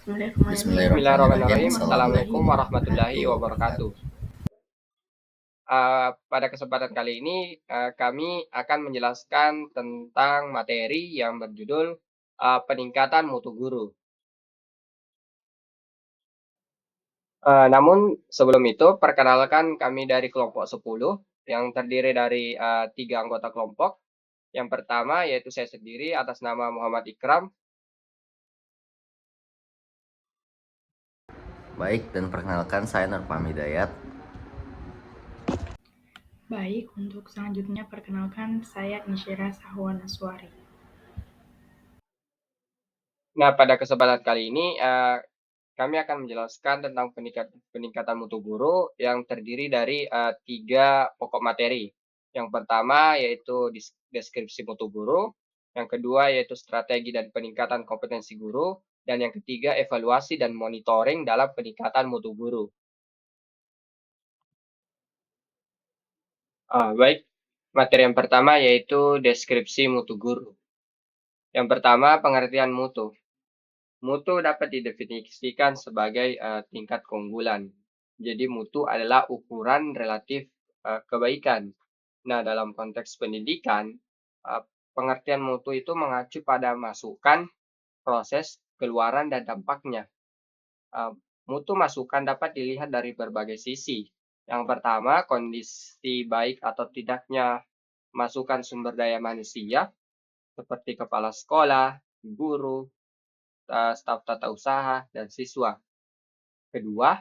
Bismillahirrahmanirrahim. Bismillahirrahmanirrahim. Assalamualaikum Assalamualaikum warahmatullahi warahmatullahi wabarakatuh. wabarakatuh. Pada kesempatan kali ini, kami akan menjelaskan tentang materi yang berjudul, peningkatan mutu guru. Namun sebelum itu, perkenalkan kami dari kelompok 10 yang terdiri dari, 3 anggota kelompok. Yang pertama yaitu saya sendiri atas nama Muhammad Ikram. Baik, dan perkenalkan saya Nur Pamidayat. Baik, untuk selanjutnya perkenalkan saya Insyira Sahwan Aswari. Nah, pada kesempatan kali ini, kami akan menjelaskan tentang peningkatan mutu guru yang terdiri dari, 3 pokok materi. Yang pertama yaitu deskripsi mutu guru, yang kedua yaitu strategi dan peningkatan kompetensi guru, dan yang ketiga evaluasi dan monitoring dalam peningkatan mutu guru. Baik, materi yang pertama yaitu deskripsi mutu guru. Yang pertama, pengertian mutu. Mutu dapat didefinisikan sebagai tingkat keunggulan. Jadi mutu adalah ukuran relatif kebaikan. Nah, dalam konteks pendidikan, pengertian mutu itu mengacu pada masukan, proses, keluaran, dan dampaknya. Mutu masukan dapat dilihat dari berbagai sisi. Yang pertama, kondisi baik atau tidaknya masukan sumber daya manusia, seperti kepala sekolah, guru, staf tata usaha, dan siswa. Kedua,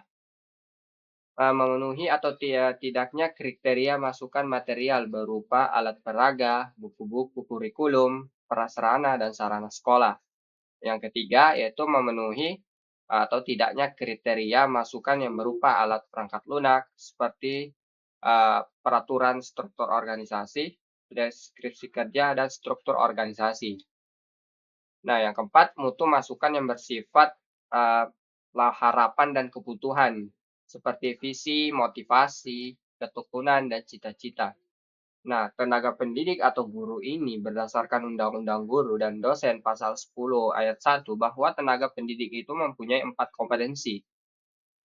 memenuhi atau tidaknya kriteria masukan material berupa alat peraga, buku-buku kurikulum, prasarana, dan sarana sekolah. Yang ketiga, yaitu memenuhi atau tidaknya kriteria masukan yang berupa alat perangkat lunak seperti peraturan struktur organisasi, deskripsi kerja, dan struktur organisasi. Nah, yang keempat, mutu masukan yang bersifat harapan dan kebutuhan, seperti visi, motivasi, ketekunan, dan cita-cita. Nah, tenaga pendidik atau guru ini berdasarkan Undang-Undang Guru dan Dosen Pasal 10 Ayat 1 bahwa tenaga pendidik itu mempunyai 4 kompetensi,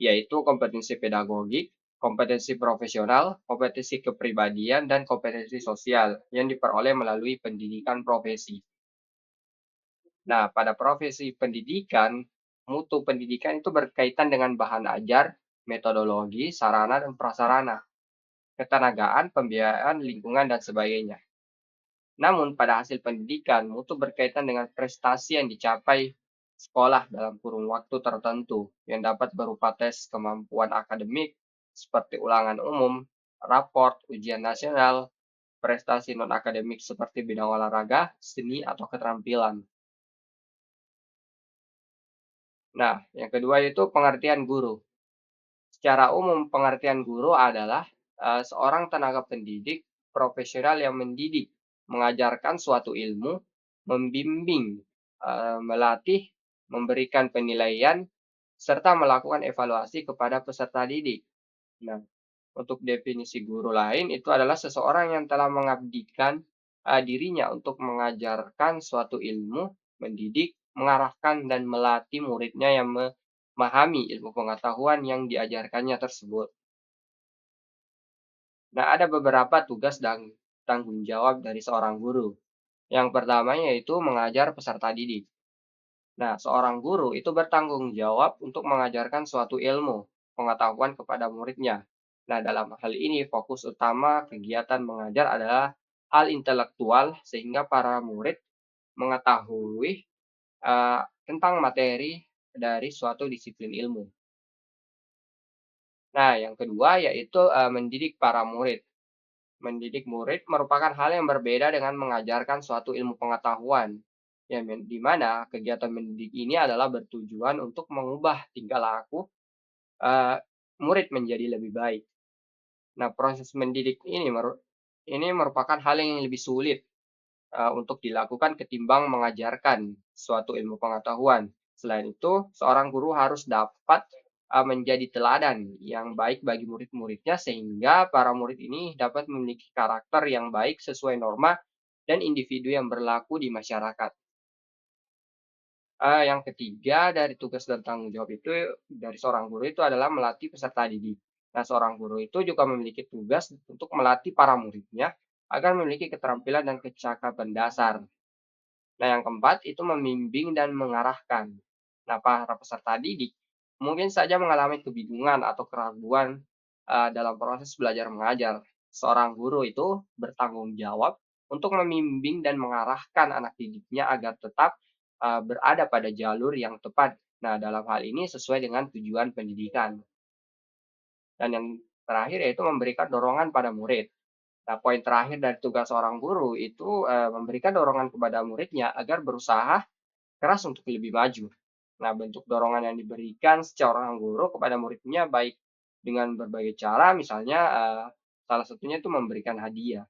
yaitu kompetensi pedagogik, kompetensi profesional, kompetensi kepribadian, dan kompetensi sosial yang diperoleh melalui pendidikan profesi. Nah, pada profesi pendidikan, mutu pendidikan itu berkaitan dengan bahan ajar, metodologi, sarana dan prasarana, ketenagaan, pembiayaan, lingkungan, dan sebagainya. Namun, pada hasil pendidikan, mutu berkaitan dengan prestasi yang dicapai sekolah dalam kurun waktu tertentu yang dapat berupa tes kemampuan akademik seperti ulangan umum, raport, ujian nasional, prestasi non-akademik seperti bidang olahraga, seni, atau keterampilan. Nah, yang kedua itu pengertian guru. Secara umum, pengertian guru adalah seorang tenaga pendidik profesional yang mendidik, mengajarkan suatu ilmu, membimbing, melatih, memberikan penilaian, serta melakukan evaluasi kepada peserta didik. Nah, untuk definisi guru lain itu adalah seseorang yang telah mengabdikan dirinya untuk mengajarkan suatu ilmu, mendidik, mengarahkan, dan melatih muridnya yang memahami ilmu pengetahuan yang diajarkannya tersebut. Nah, ada beberapa tugas dan tanggung jawab dari seorang guru. Yang pertama yaitu mengajar peserta didik. Nah, seorang guru itu bertanggung jawab untuk mengajarkan suatu ilmu, pengetahuan kepada muridnya. Nah, dalam hal ini fokus utama kegiatan mengajar adalah hal intelektual sehingga para murid mengetahui tentang materi dari suatu disiplin ilmu. Nah, yang kedua yaitu mendidik para murid. Mendidik murid merupakan hal yang berbeda dengan mengajarkan suatu ilmu pengetahuan, yang di mana kegiatan mendidik ini adalah bertujuan untuk mengubah tingkah laku murid menjadi lebih baik. Nah, proses mendidik ini merupakan hal yang lebih sulit untuk dilakukan ketimbang mengajarkan suatu ilmu pengetahuan. Selain itu, seorang guru harus dapat menjadi teladan yang baik bagi murid-muridnya sehingga para murid ini dapat memiliki karakter yang baik sesuai norma dan individu yang berlaku di masyarakat. Yang ketiga dari tugas dan tanggung jawab itu dari seorang guru itu adalah melatih peserta didik. Nah, seorang guru itu juga memiliki tugas untuk melatih para muridnya agar memiliki keterampilan dan kecakapan dasar. Nah, yang keempat itu membimbing dan mengarahkan. Nah, para peserta didik mungkin saja mengalami kebingungan atau keraguan dalam proses belajar mengajar. Seorang guru itu bertanggung jawab untuk membimbing dan mengarahkan anak didiknya agar tetap berada pada jalur yang tepat. Nah, dalam hal ini sesuai dengan tujuan pendidikan. Dan yang terakhir yaitu memberikan dorongan pada murid. Nah, poin terakhir dari tugas seorang guru itu memberikan dorongan kepada muridnya agar berusaha keras untuk lebih maju. Nah, bentuk dorongan yang diberikan seorang guru kepada muridnya baik dengan berbagai cara, misalnya salah satunya itu memberikan hadiah.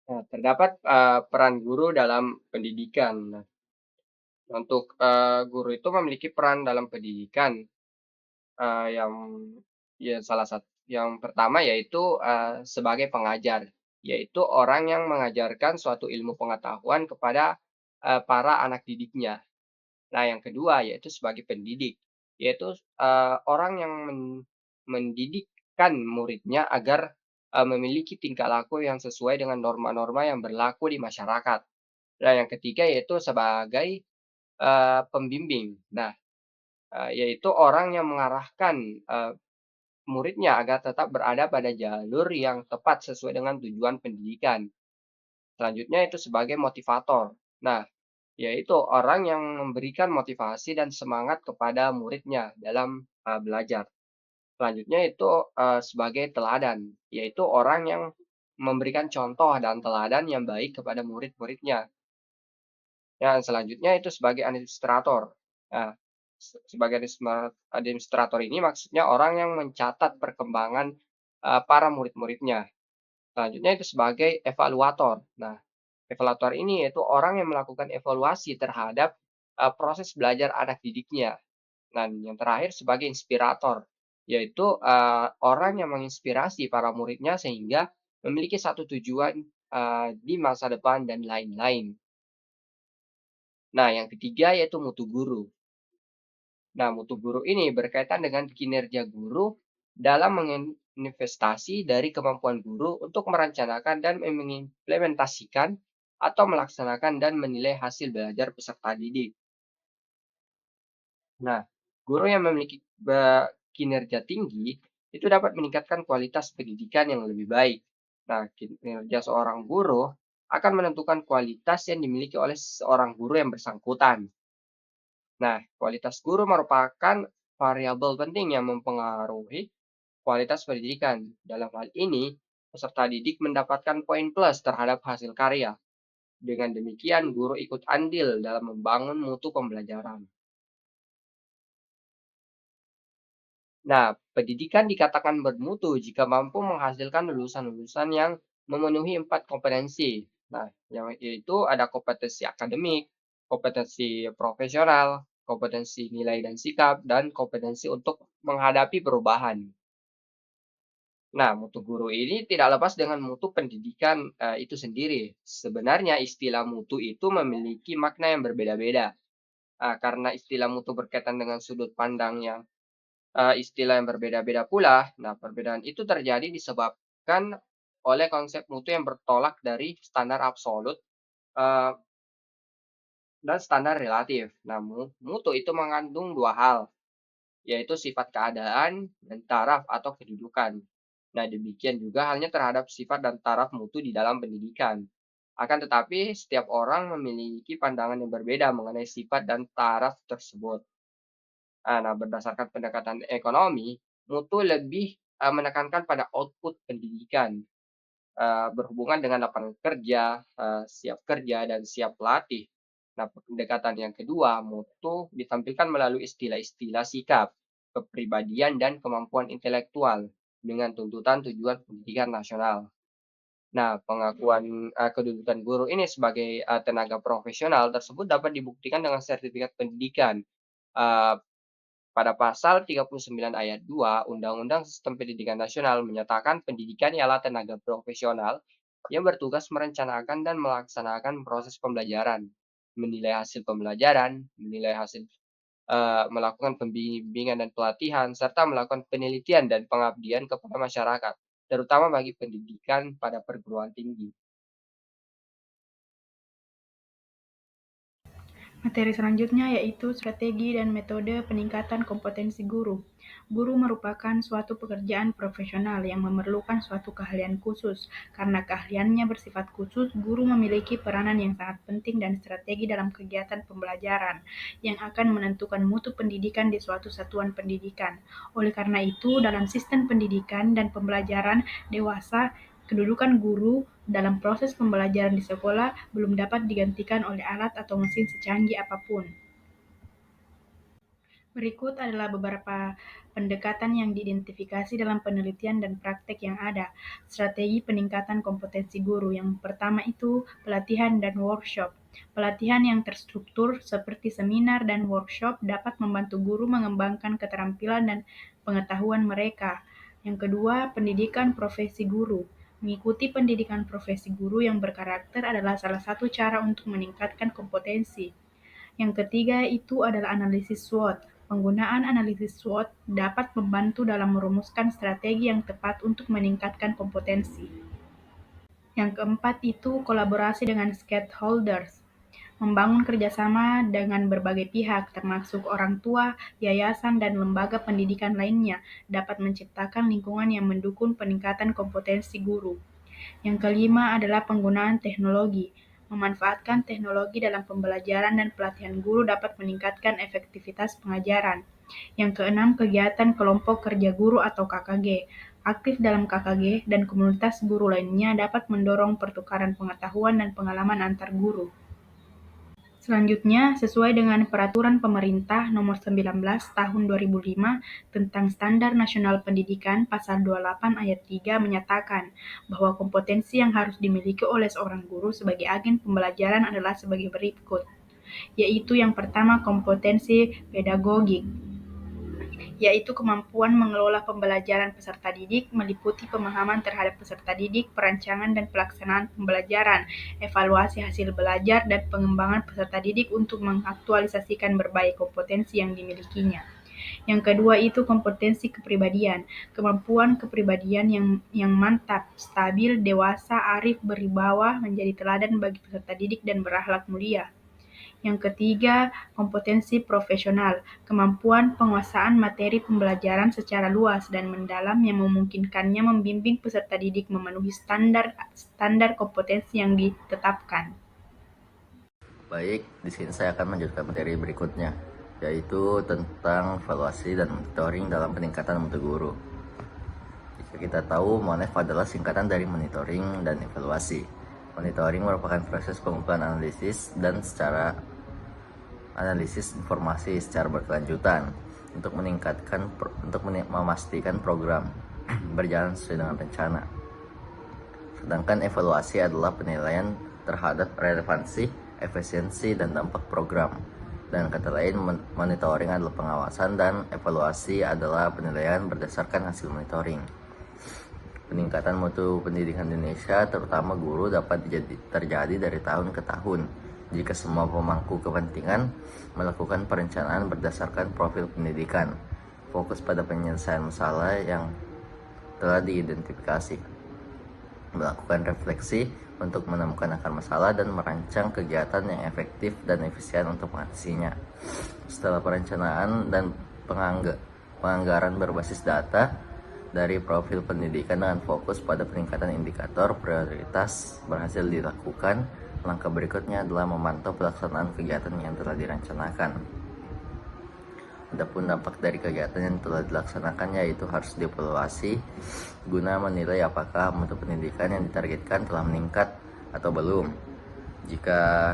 Nah, terdapat peran guru dalam pendidikan. Nah, untuk guru itu memiliki peran dalam pendidikan yang ya salah satu yang pertama yaitu sebagai pengajar, yaitu orang yang mengajarkan suatu ilmu pengetahuan kepada para anak didiknya. Nah, yang kedua yaitu sebagai pendidik, yaitu, orang yang mendidikkan muridnya agar, memiliki tingkah laku yang sesuai dengan norma-norma yang berlaku di masyarakat. Nah, yang ketiga yaitu sebagai, pembimbing. Nah, yaitu orang yang mengarahkan, muridnya agar tetap berada pada jalur yang tepat sesuai dengan tujuan pendidikan. Selanjutnya itu sebagai motivator. Nah, yaitu orang yang memberikan motivasi dan semangat kepada muridnya dalam belajar. Selanjutnya itu sebagai teladan, yaitu orang yang memberikan contoh dan teladan yang baik kepada murid-muridnya. Yang selanjutnya itu sebagai administrator. Nah, sebagai administrator ini maksudnya orang yang mencatat perkembangan para murid-muridnya. Selanjutnya itu sebagai evaluator. Nah, evaluator ini yaitu orang yang melakukan evaluasi terhadap, proses belajar anak didiknya. Dan yang terakhir sebagai inspirator, yaitu, orang yang menginspirasi para muridnya sehingga memiliki satu tujuan, di masa depan dan lain-lain. Nah, yang ketiga yaitu mutu guru. Nah, mutu guru ini berkaitan dengan kinerja guru dalam menginvestasi dari kemampuan guru untuk merencanakan dan mengimplementasikan atau melaksanakan dan menilai hasil belajar peserta didik. Nah, guru yang memiliki kinerja tinggi itu dapat meningkatkan kualitas pendidikan yang lebih baik. Nah, kinerja seorang guru akan menentukan kualitas yang dimiliki oleh seorang guru yang bersangkutan. Nah, kualitas guru merupakan variabel penting yang mempengaruhi kualitas pendidikan. Dalam hal ini, peserta didik mendapatkan poin plus terhadap hasil karya. Dengan demikian, guru ikut andil dalam membangun mutu pembelajaran. Nah, pendidikan dikatakan bermutu jika mampu menghasilkan lulusan-lulusan yang memenuhi 4 kompetensi. Nah, yang yaitu ada kompetensi akademik, kompetensi profesional, kompetensi nilai dan sikap, dan kompetensi untuk menghadapi perubahan. Nah, mutu guru ini tidak lepas dengan mutu pendidikan itu sendiri. Sebenarnya istilah mutu itu memiliki makna yang berbeda-beda. Karena istilah mutu berkaitan dengan sudut pandang yang istilah yang berbeda-beda pula. Nah, perbedaan itu terjadi disebabkan oleh konsep mutu yang bertolak dari standar absolut eee, dan standar relatif. Nah, mutu itu mengandung dua hal, yaitu sifat keadaan dan taraf atau kedudukan. Nah, demikian juga halnya terhadap sifat dan taraf mutu di dalam pendidikan. Akan tetapi, setiap orang memiliki pandangan yang berbeda mengenai sifat dan taraf tersebut. Nah, berdasarkan pendekatan ekonomi, mutu lebih, menekankan pada output pendidikan, berhubungan dengan lapangan kerja, siap kerja, dan siap latih. Nah, pendekatan yang kedua, mutu ditampilkan melalui istilah-istilah sikap, kepribadian, dan kemampuan intelektual dengan tuntutan tujuan pendidikan nasional. Nah, pengakuan, kedudukan guru ini sebagai, tenaga profesional tersebut dapat dibuktikan dengan sertifikat pendidikan, eee Pada pasal 39 ayat 2 Undang-Undang Sistem Pendidikan Nasional menyatakan pendidikan ialah tenaga profesional yang bertugas merencanakan dan melaksanakan proses pembelajaran, menilai hasil pembelajaran, melakukan pembimbingan dan pelatihan, serta melakukan penelitian dan pengabdian kepada masyarakat, terutama bagi pendidikan pada perguruan tinggi. Materi selanjutnya yaitu strategi dan metode peningkatan kompetensi guru. Guru merupakan suatu pekerjaan profesional yang memerlukan suatu keahlian khusus. Karena keahliannya bersifat khusus, guru memiliki peranan yang sangat penting dan strategi dalam kegiatan pembelajaran yang akan menentukan mutu pendidikan di suatu satuan pendidikan. Oleh karena itu, dalam sistem pendidikan dan pembelajaran dewasa, kedudukan guru dalam proses pembelajaran di sekolah belum dapat digantikan oleh alat atau mesin secanggih apapun. Berikut adalah beberapa pendekatan yang diidentifikasi dalam penelitian dan praktek yang ada. Strategi peningkatan kompetensi guru. Yang pertama itu pelatihan dan workshop. Pelatihan yang terstruktur seperti seminar dan workshop dapat membantu guru mengembangkan keterampilan dan pengetahuan mereka. Yang kedua, pendidikan profesi guru. Mengikuti pendidikan profesi guru yang berkarakter adalah salah satu cara untuk meningkatkan kompetensi. Yang ketiga itu adalah analisis SWOT. Penggunaan analisis SWOT dapat membantu dalam merumuskan strategi yang tepat untuk meningkatkan kompetensi. Yang keempat itu kolaborasi dengan stakeholders. Membangun kerjasama dengan berbagai pihak, termasuk orang tua, yayasan, dan lembaga pendidikan lainnya, dapat menciptakan lingkungan yang mendukung peningkatan kompetensi guru. Yang kelima adalah penggunaan teknologi. Memanfaatkan teknologi dalam pembelajaran dan pelatihan guru dapat meningkatkan efektivitas pengajaran. Yang keenam, kegiatan kelompok kerja guru atau KKG. Aktif dalam KKG dan komunitas guru lainnya dapat mendorong pertukaran pengetahuan dan pengalaman antar guru. Selanjutnya, sesuai dengan Peraturan Pemerintah Nomor 19 Tahun 2005 tentang Standar Nasional Pendidikan Pasal 28 Ayat 3 menyatakan bahwa kompetensi yang harus dimiliki oleh seorang guru sebagai agen pembelajaran adalah sebagai berikut, yaitu yang pertama kompetensi pedagogik, yaitu kemampuan mengelola pembelajaran peserta didik, meliputi pemahaman terhadap peserta didik, perancangan dan pelaksanaan pembelajaran, evaluasi hasil belajar, dan pengembangan peserta didik untuk mengaktualisasikan berbagai kompetensi yang dimilikinya. Yang kedua itu kompetensi kepribadian, kemampuan kepribadian yang mantap, stabil, dewasa, arif, berwibawa, menjadi teladan bagi peserta didik dan berakhlak mulia. Yang ketiga, kompetensi profesional, kemampuan penguasaan materi pembelajaran secara luas dan mendalam yang memungkinkannya membimbing peserta didik memenuhi standar kompetensi yang ditetapkan. Baik, di sini saya akan melanjutkan materi berikutnya, yaitu tentang evaluasi dan monitoring dalam peningkatan mutu guru. Jika kita tahu, MONEV adalah singkatan dari monitoring dan evaluasi. Monitoring merupakan proses pengumpulan analisis informasi secara berkelanjutan untuk memastikan program berjalan sesuai dengan rencana. Sedangkan evaluasi adalah penilaian terhadap relevansi, efisiensi, dan dampak program. Dan kata lain, monitoring adalah pengawasan dan evaluasi adalah penilaian berdasarkan hasil monitoring. Peningkatan mutu pendidikan di Indonesia, terutama guru, dapat terjadi dari tahun ke tahun jika semua pemangku kepentingan melakukan perencanaan berdasarkan profil pendidikan, fokus pada penyelesaian masalah yang telah diidentifikasi, melakukan refleksi untuk menemukan akar masalah, dan merancang kegiatan yang efektif dan efisien untuk mengatasinya. Setelah perencanaan dan penganggaran berbasis data dari profil pendidikan dengan fokus pada peningkatan indikator prioritas berhasil dilakukan, langkah berikutnya adalah memantau pelaksanaan kegiatan yang telah direncanakan. Adapun dampak dari kegiatan yang telah dilaksanakan yaitu harus dievaluasi guna menilai apakah mutu pendidikan yang ditargetkan telah meningkat atau belum. Jika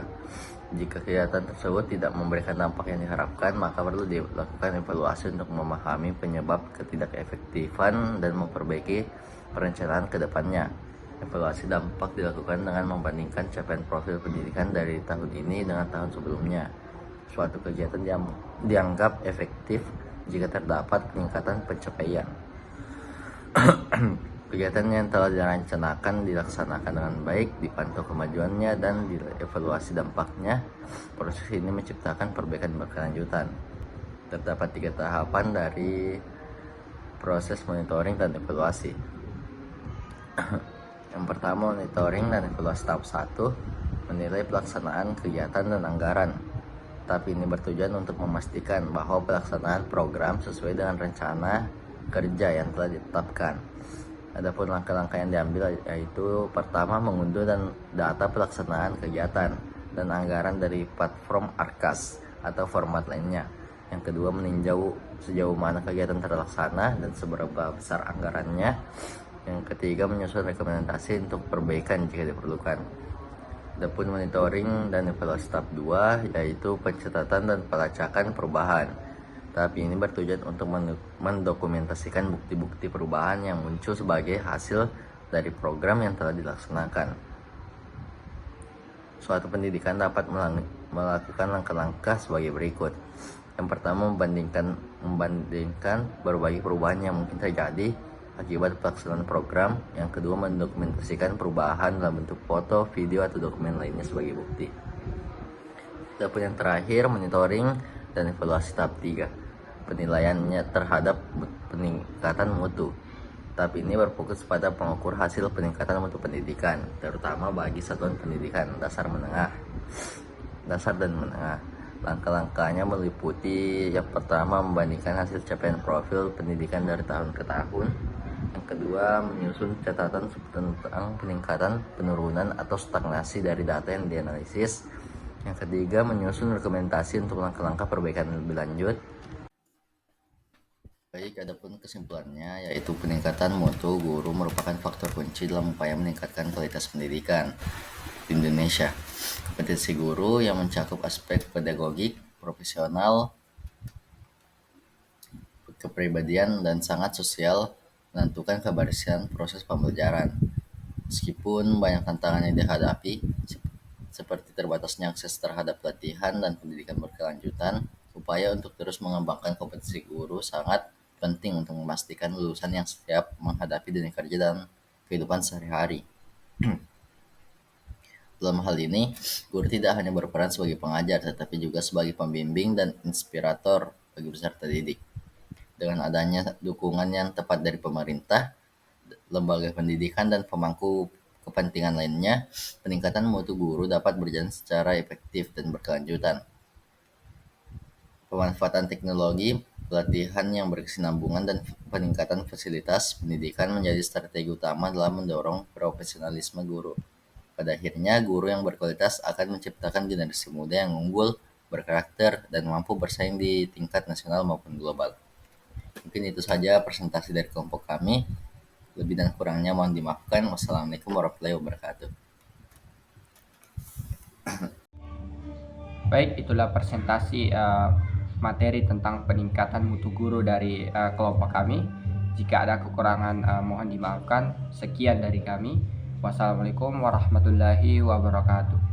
kegiatan tersebut tidak memberikan dampak yang diharapkan, maka perlu dilakukan evaluasi untuk memahami penyebab ketidakefektifan dan memperbaiki perencanaan ke depannya. Evaluasi dampak dilakukan dengan membandingkan capaian profil pendidikan dari tahun ini dengan tahun sebelumnya. Suatu kegiatan yang dianggap efektif jika terdapat peningkatan pencapaian. Kegiatan yang telah direncanakan dilaksanakan dengan baik, dipantau kemajuannya, dan dievaluasi dampaknya. Proses ini menciptakan perbaikan berkelanjutan. Terdapat 3 tahapan dari proses monitoring dan evaluasi. Yang pertama, monitoring dan evaluasi tahap 1, menilai pelaksanaan kegiatan dan anggaran. Tapi ini bertujuan untuk memastikan bahwa pelaksanaan program sesuai dengan rencana kerja yang telah ditetapkan. Adapun langkah-langkah yang diambil yaitu pertama, mengunduh dan data pelaksanaan kegiatan dan anggaran dari platform Arkas atau format lainnya. Yang kedua, meninjau sejauh mana kegiatan terlaksana dan seberapa besar anggarannya. Yang ketiga, menyusun rekomendasi untuk perbaikan jika diperlukan. Adapun monitoring dan evaluasi tahap 2 yaitu pencatatan dan pelacakan perubahan. Tapi ini bertujuan untuk mendokumentasikan bukti-bukti perubahan yang muncul sebagai hasil dari program yang telah dilaksanakan. Suatu pendidikan dapat melakukan langkah-langkah sebagai berikut. Yang pertama, membandingkan berbagai perubahan yang mungkin terjadi akibat pelaksanaan program. Yang kedua, mendokumentasikan perubahan dalam bentuk foto, video, atau dokumen lainnya sebagai bukti. Adapun yang terakhir, monitoring dan evaluasi tahap 3. Penilaiannya terhadap peningkatan mutu. Tapi ini berfokus pada pengukur hasil peningkatan mutu pendidikan, terutama bagi satuan pendidikan dasar dan menengah. Langkah-langkahnya meliputi yang pertama, membandingkan hasil capaian profil pendidikan dari tahun ke tahun. Yang kedua, menyusun catatan tentang peningkatan, penurunan, atau stagnasi dari data yang dianalisis. Yang ketiga, menyusun rekomendasi untuk langkah-langkah perbaikan lebih lanjut. Baik, adapun kesimpulannya yaitu peningkatan mutu guru merupakan faktor kunci dalam upaya meningkatkan kualitas pendidikan di Indonesia. Kompetensi guru yang mencakup aspek pedagogik, profesional, kepribadian, dan sangat sosial menentukan keberhasilan proses pembelajaran. Meskipun banyak tantangan yang dihadapi, seperti terbatasnya akses terhadap pelatihan dan pendidikan berkelanjutan, upaya untuk terus mengembangkan kompetensi guru sangat penting untuk memastikan lulusan yang siap menghadapi dunia kerja dan kehidupan sehari-hari. Dalam hal ini, guru tidak hanya berperan sebagai pengajar, tetapi juga sebagai pembimbing dan inspirator bagi peserta didik. Dengan adanya dukungan yang tepat dari pemerintah, lembaga pendidikan, dan pemangku kepentingan lainnya, peningkatan mutu guru dapat berjalan secara efektif dan berkelanjutan. Pemanfaatan teknologi, pelatihan yang berkesinambungan, dan peningkatan fasilitas pendidikan menjadi strategi utama dalam mendorong profesionalisme guru. Pada akhirnya, guru yang berkualitas akan menciptakan generasi muda yang unggul, berkarakter, dan mampu bersaing di tingkat nasional maupun global. Mungkin itu saja presentasi dari kelompok kami. Lebih dan kurangnya mohon dimaafkan. Wassalamualaikum warahmatullahi wabarakatuh. Baik, itulah presentasi materi tentang peningkatan mutu guru dari kelompok kami. Jika ada kekurangan mohon dimaafkan. Sekian dari kami. Wassalamualaikum warahmatullahi wabarakatuh.